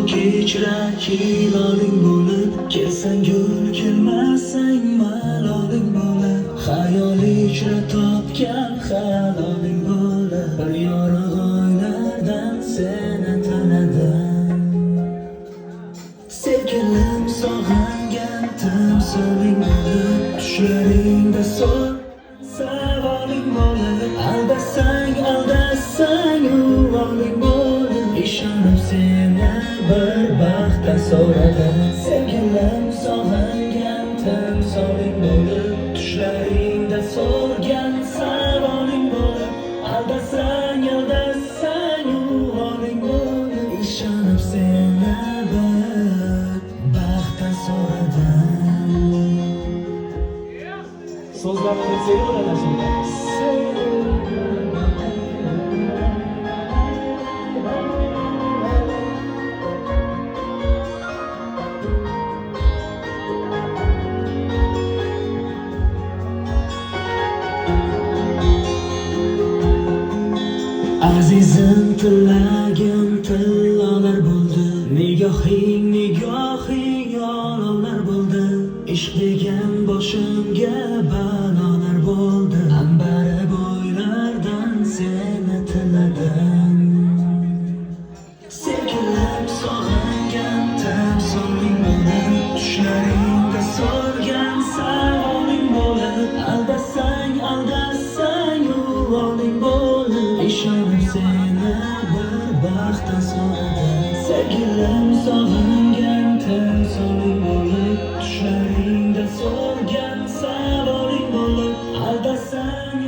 kechira hiloling bo'lib, kelsang gul kelmasang maloling bo'lib, xayol ichra topgan haloling bo'lib, bir yorug' oylardan seni tanadim. Sevgilim sog'ingan timsoling bo'lib, tushlaringda so'z savoling bo'lib, aldasang uvoling bo'lib, ishonib seni bir baxtdan so'radim. Sevgilim sog'ingan timsoling bo'lib, tushlaringda so'rgan savoling bo'lib, aldasang uvoling bo'lib, ishonib seni bir baxtdan so'radim. So'zlarni sevib Azizim tilagim tillolar bo'ldi, nigohing olovlar bo'ldi, ishq degan boshimga balolar bo'ldi, ambari bo'ylardan seni tiladim. Sevgilim sog'ingan timsoling bo'lib, tushlaringda so'rgan savoling bo'lib, aldasang uvoling bo'lib, ishonib seni bir baxtdan so'radim. Sevgilim sog'ingan timsoling bo'lib, tushlaringda so'rgan savoling bo'lib, aldasang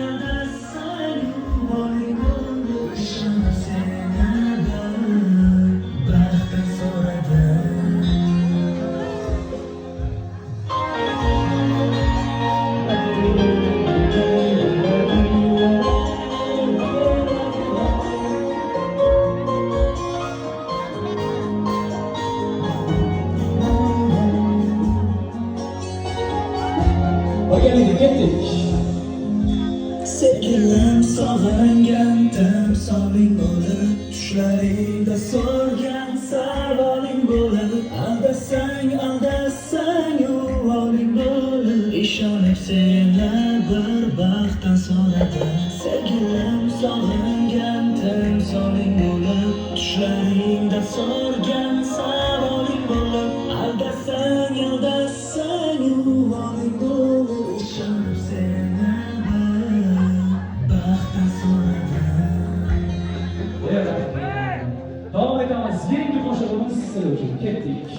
uvoling bo'lib, ishonib seni bir baxtdan so'radim. O'rgandik, ketdik. Sevgilim sog'ingan timsoling bo'lib, tushlaringda so'rgan savoling bo'lib, aldasang uvoling bo'lib, ishonib seni bir baxtdan so'radim. Sevgilim sog'ingan timsoling bo'lib, tushlaringda so'rgan savoling bo'lib, aldasang uvoling bo'lib, ishonib seni bir baxtdan so'radim. Davom etamiz. Yangi qo'shig'imiz sizlar uchun. Ketdik.